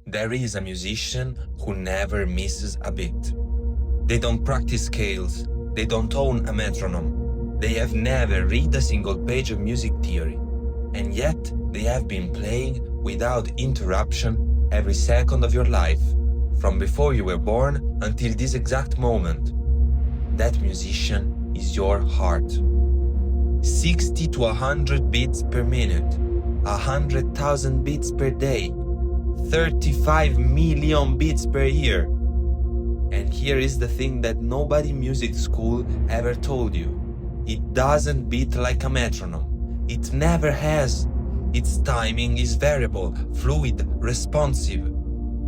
There is a musician who never misses a beat. They don't practice scales, they don't own a metronome, they have never read a single page of music theory, and yet they have been playing without interruption every second of your life, from before you were born until this exact moment. That musician is your heart. 60 to 100 beats per minute, 100,000 beats per day, 35 million beats per year. And here is the thing that nobody in music school ever told you. It doesn't beat like a metronome. It never has. Its timing is variable, fluid, responsive.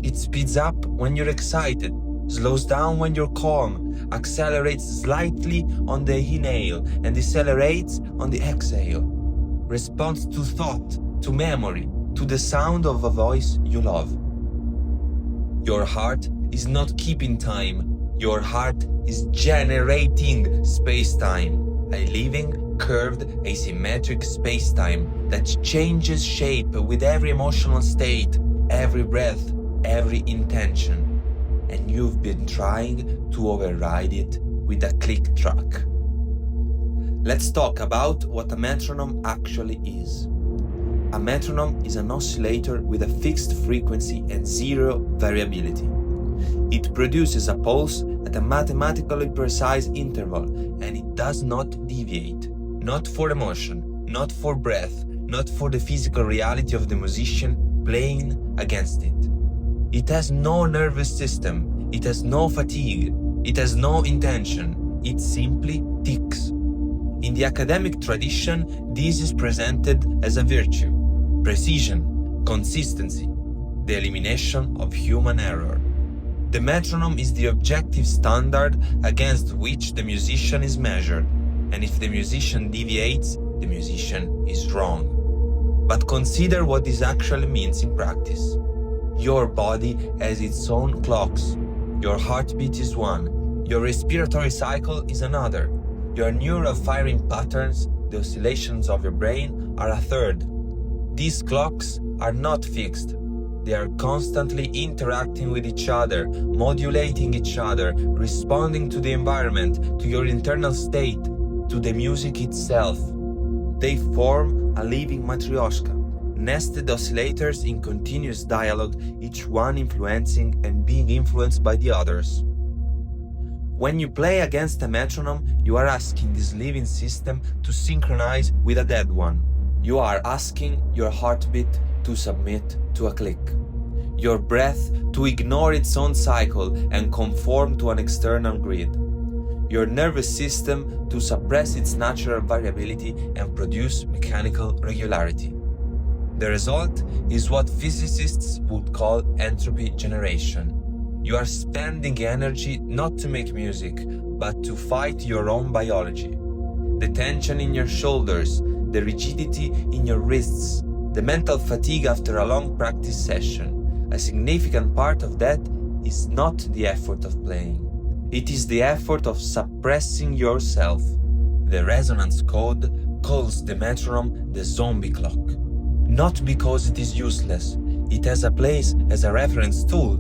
It speeds up when you're excited, slows down when you're calm, accelerates slightly on the inhale and decelerates on the exhale. Responds to thought, to memory, to the sound of a voice you love. Your heart is not keeping time. Your heart is generating space-time, a living, curved, asymmetric space-time that changes shape with every emotional state, every breath, every intention. And you've been trying to override it with a click track. Let's talk about what a metronome actually is. A metronome is an oscillator with a fixed frequency and zero variability. It produces a pulse at a mathematically precise interval, and it does not deviate. Not for emotion, not for breath, not for the physical reality of the musician playing against it. It has no nervous system, it has no fatigue, it has no intention, it simply ticks. In the academic tradition, this is presented as a virtue, precision, consistency, the elimination of human error. The metronome is the objective standard against which the musician is measured, and if the musician deviates, the musician is wrong. But consider what this actually means in practice. Your body has its own clocks. Your heartbeat is one, your respiratory cycle is another, your neural firing patterns, the oscillations of your brain, are a third. These clocks are not fixed. They are constantly interacting with each other, modulating each other, responding to the environment, to your internal state, to the music itself. They form a living matryoshka, nested oscillators in continuous dialogue, each one influencing and being influenced by the others. When you play against a metronome, you are asking this living system to synchronize with a dead one. You are asking your heartbeat to submit to a click, your breath to ignore its own cycle and conform to an external grid, your nervous system to suppress its natural variability and produce mechanical regularity. The result is what physicists would call entropy generation. You are spending energy not to make music, but to fight your own biology. The tension in your shoulders, the rigidity in your wrists, the mental fatigue after a long practice session. A significant part of that is not the effort of playing. It is the effort of suppressing yourself. The resonance code calls the metronome the zombie clock. Not because it is useless, it has a place as a reference tool,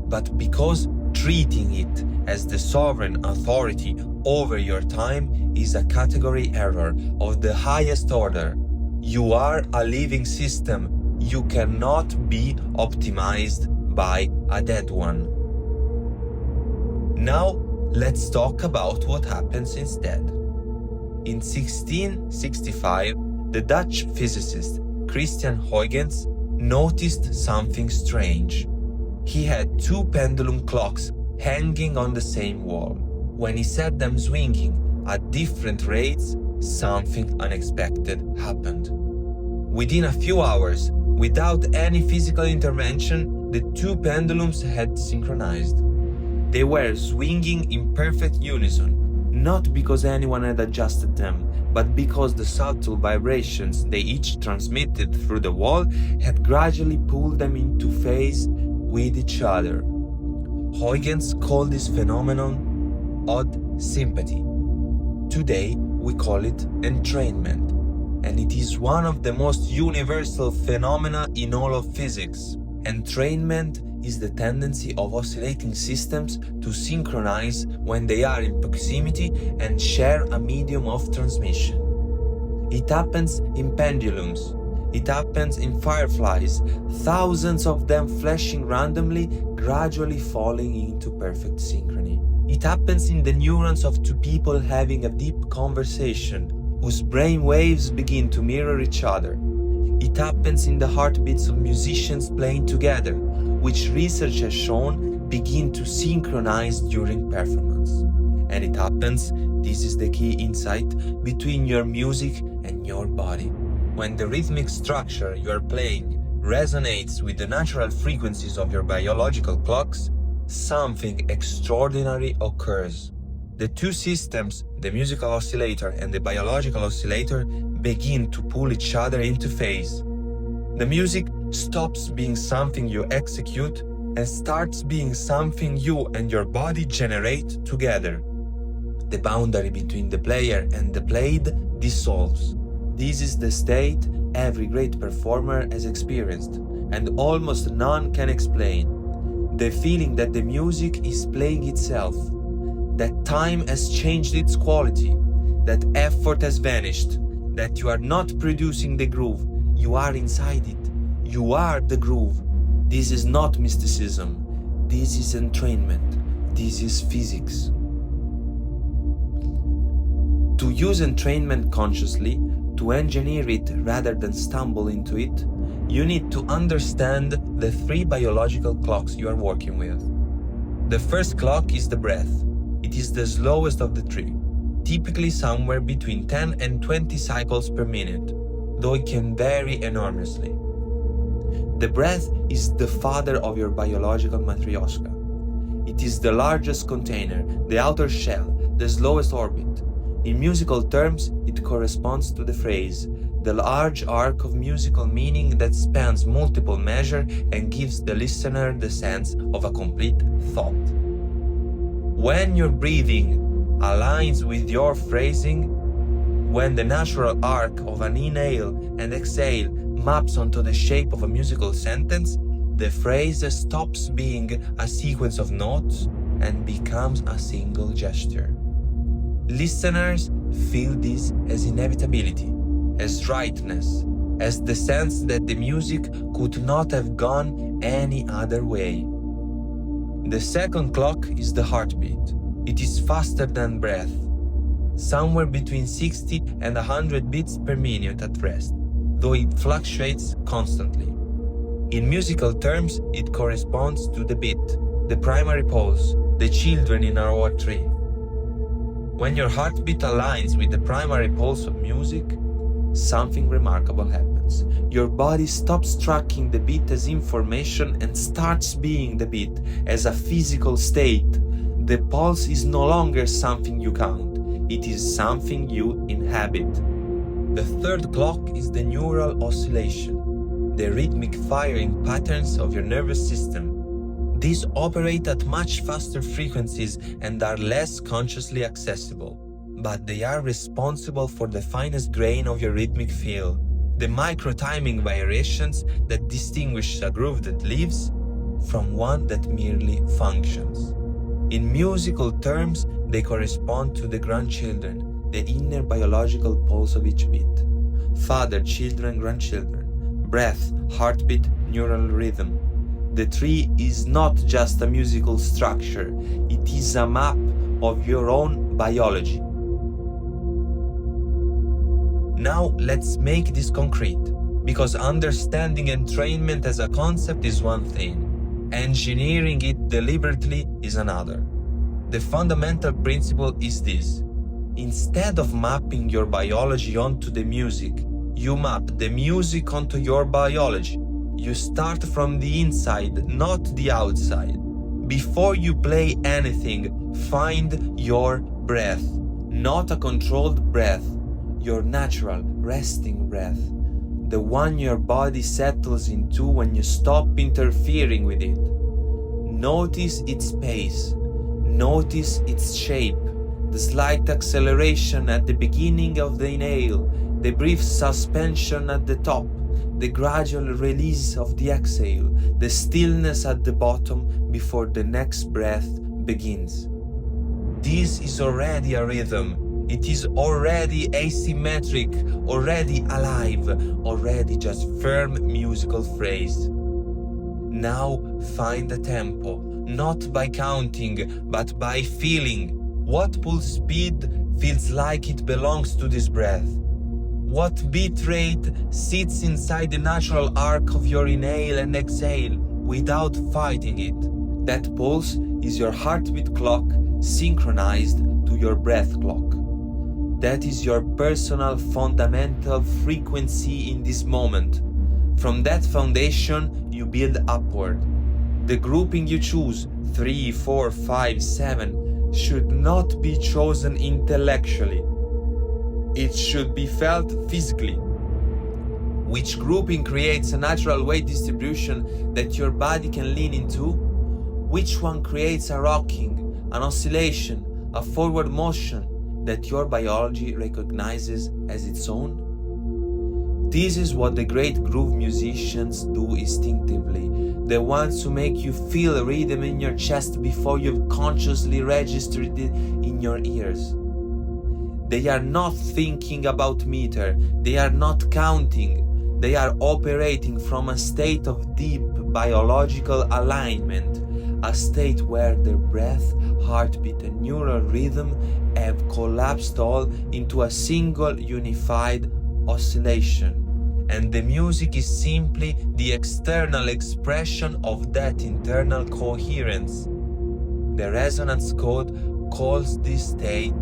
but because treating it as the sovereign authority over your time is a category error of the highest order. You are a living system. You cannot be optimized by a dead one. Now, let's talk about what happens instead. In 1665, the Dutch physicist Christian Huygens noticed something strange. He had two pendulum clocks hanging on the same wall. When he set them swinging at different rates, something unexpected happened. Within a few hours, without any physical intervention, the two pendulums had synchronized. They were swinging in perfect unison, not because anyone had adjusted them, but because the subtle vibrations they each transmitted through the wall had gradually pulled them into phase with each other. Huygens called this phenomenon odd sympathy. Today we call it entrainment, and it is one of the most universal phenomena in all of physics. Entrainment is the tendency of oscillating systems to synchronize when they are in proximity and share a medium of transmission. It happens in pendulums. It happens in fireflies, thousands of them flashing randomly, gradually falling into perfect synchrony. It happens in the neurons of two people having a deep conversation, whose brain waves begin to mirror each other. It happens in the heartbeats of musicians playing together, which research has shown begin to synchronize during performance. And it happens, this is the key insight, between your music and your body. When the rhythmic structure you are playing resonates with the natural frequencies of your biological clocks, something extraordinary occurs. The two systems, the musical oscillator and the biological oscillator, begin to pull each other into phase. The music stops being something you execute and starts being something you and your body generate together. The boundary between the player and the played dissolves. This is the state every great performer has experienced, and almost none can explain. The feeling that the music is playing itself, that time has changed its quality, that effort has vanished, that you are not producing the groove, you are inside it. You are the groove. This is not mysticism. This is entrainment. This is physics. To use entrainment consciously, to engineer it rather than stumble into it, you need to understand the three biological clocks you are working with. The first clock is the breath. It is the slowest of the three, typically somewhere between 10 and 20 cycles per minute, though it can vary enormously. The breath is the father of your biological matryoshka. It is the largest container, the outer shell, the slowest orbit. In musical terms, it corresponds to the phrase, the large arc of musical meaning that spans multiple measures and gives the listener the sense of a complete thought. When your breathing aligns with your phrasing, when the natural arc of an inhale and exhale maps onto the shape of a musical sentence, the phrase stops being a sequence of notes and becomes a single gesture. Listeners feel this as inevitability, as rightness, as the sense that the music could not have gone any other way. The second clock is the heartbeat. It is faster than breath, somewhere between 60 and 100 beats per minute at rest, though it fluctuates constantly. In musical terms, it corresponds to the beat, the primary pulse, the children in our tree. When your heartbeat aligns with the primary pulse of music, something remarkable happens. Your body stops tracking the beat as information and starts being the beat as a physical state. The pulse is no longer something you count, it is something you inhabit. The third clock is the neural oscillation, the rhythmic firing patterns of your nervous system. These operate at much faster frequencies and are less consciously accessible, but they are responsible for the finest grain of your rhythmic feel, the micro-timing variations that distinguish a groove that lives from one that merely functions. In musical terms, they correspond to the grandchildren, the inner biological pulse of each beat. Father, children, grandchildren, breath, heartbeat, neural rhythm. The tree is not just a musical structure, it is a map of your own biology. Now let's make this concrete, because understanding entrainment as a concept is one thing, engineering it deliberately is another. The fundamental principle is this: instead of mapping your biology onto the music, you map the music onto your biology. You start from the inside, not the outside. Before you play anything, find your breath, not a controlled breath, your natural, resting breath, the one your body settles into when you stop interfering with it. Notice its pace, notice its shape, the slight acceleration at the beginning of the inhale, the brief suspension at the top, the gradual release of the exhale, the stillness at the bottom before the next breath begins. This is already a rhythm. It is already asymmetric, already alive, already just firm musical phrase. Now find the tempo, not by counting, but by feeling. What pulse speed feels like it belongs to this breath? What beat rate sits inside the natural arc of your inhale and exhale without fighting it? That pulse is your heartbeat clock synchronized to your breath clock. That is your personal fundamental frequency in this moment. From that foundation, you build upward. The grouping you choose, 3, 4, 5, 7, should not be chosen intellectually. It should be felt physically. Which grouping creates a natural weight distribution that your body can lean into? Which one creates a rocking, an oscillation, a forward motion that your biology recognizes as its own? This is what the great groove musicians do instinctively, the ones who make you feel rhythm in your chest before you've consciously registered it in your ears. They are not thinking about meter, they are not counting, they are operating from a state of deep biological alignment, a state where their breath, heartbeat and neural rhythm have collapsed all into a single unified oscillation. And the music is simply the external expression of that internal coherence. The resonance code calls this state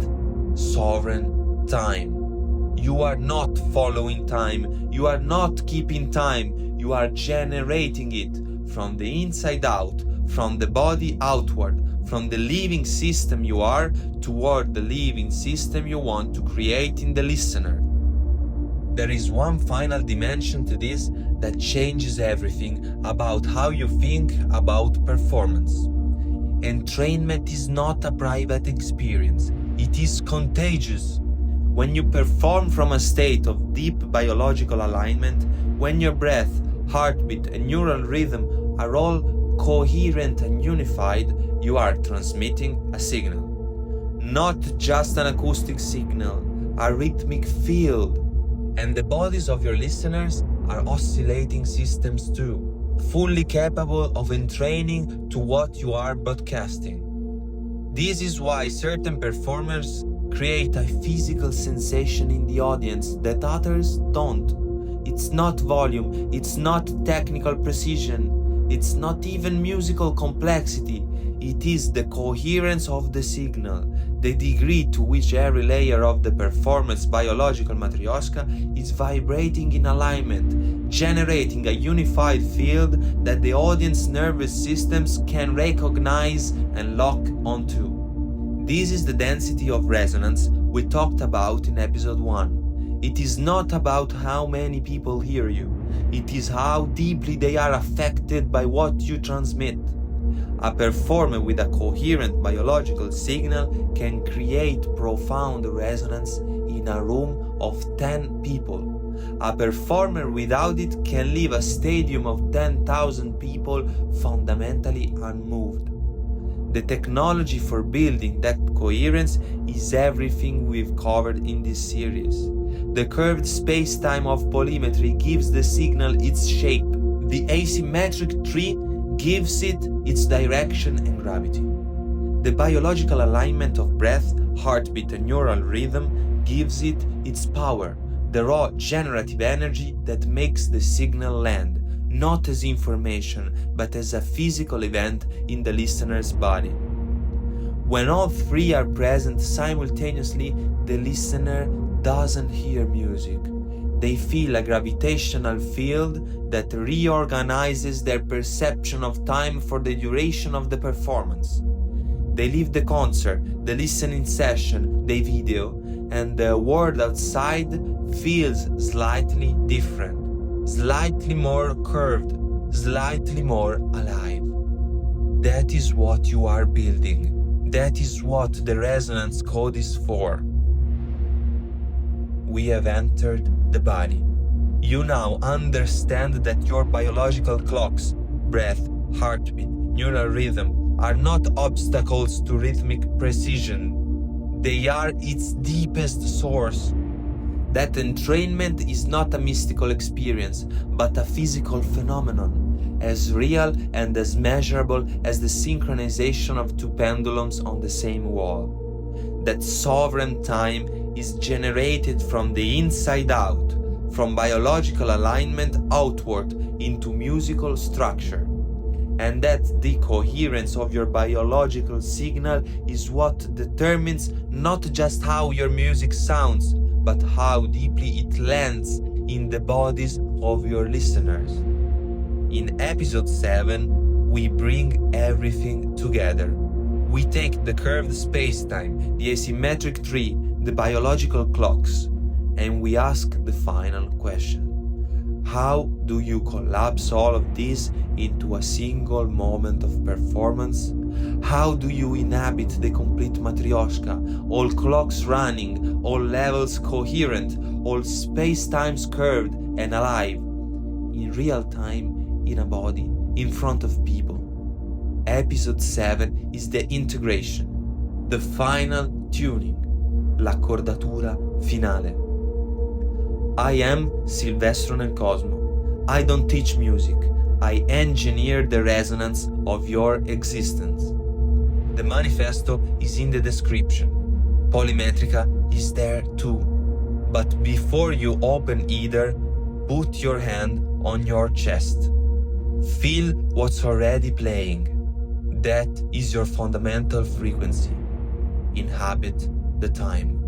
sovereign time. You are not following time, you are not keeping time, you are generating it from the inside out, from the body outward, from the living system you are toward the living system you want to create in the listener. There is one final dimension to this that changes everything about how you think about performance. Entrainment is not a private experience, it is contagious. When you perform from a state of deep biological alignment, when your breath, heartbeat and neural rhythm are all coherent and unified, you are transmitting a signal. Not just an acoustic signal, a rhythmic field. And the bodies of your listeners are oscillating systems too, fully capable of entraining to what you are broadcasting. This is why certain performers create a physical sensation in the audience that others don't. It's not volume, it's not technical precision, it's not even musical complexity. It is the coherence of the signal, the degree to which every layer of the performance biological matryoshka is vibrating in alignment, generating a unified field that the audience nervous systems can recognize and lock onto. This is the density of resonance we talked about in episode 1. It is not about how many people hear you, it is how deeply they are affected by what you transmit. A performer with a coherent biological signal can create profound resonance in a room of 10 people. A performer without it can leave a stadium of 10,000 people fundamentally unmoved. The technology for building that coherence is everything we've covered in this series. The curved space-time of polymetry gives the signal its shape. The asymmetric tree gives it its direction and gravity. The biological alignment of breath, heartbeat and neural rhythm gives it its power, the raw generative energy that makes the signal land, not as information, but as a physical event in the listener's body. When all three are present simultaneously, the listener doesn't hear music. They feel a gravitational field that reorganizes their perception of time for the duration of the performance. They leave the concert, the listening session, the video, and the world outside feels slightly different, slightly more curved, slightly more alive. That is what you are building. That is what the resonance code is for. We have entered the body. You now understand that your biological clocks, breath, heartbeat, neural rhythm, are not obstacles to rhythmic precision. They are its deepest source. That entrainment is not a mystical experience, but a physical phenomenon, as real and as measurable as the synchronization of two pendulums on the same wall. That sovereign time is generated from the inside out, from biological alignment outward into musical structure. And that the coherence of your biological signal is what determines not just how your music sounds, but how deeply it lands in the bodies of your listeners. In episode 7, we bring everything together. We take the curved space-time, the asymmetric tree, the biological clocks, and we ask the final question. How do you collapse all of this into a single moment of performance? How do you inhabit the complete matryoshka, all clocks running, all levels coherent, all space-times curved and alive, in real time, in a body, in front of people? Episode 7 is the integration, the final tuning, l'accordatura finale. I am Silvestro nel Cosmo. I don't teach music. I engineer the resonance of your existence. The manifesto is in the description. Polymetrica is there too. But before you open either, put your hand on your chest. Feel what's already playing. That is your fundamental frequency. Inhabit the time.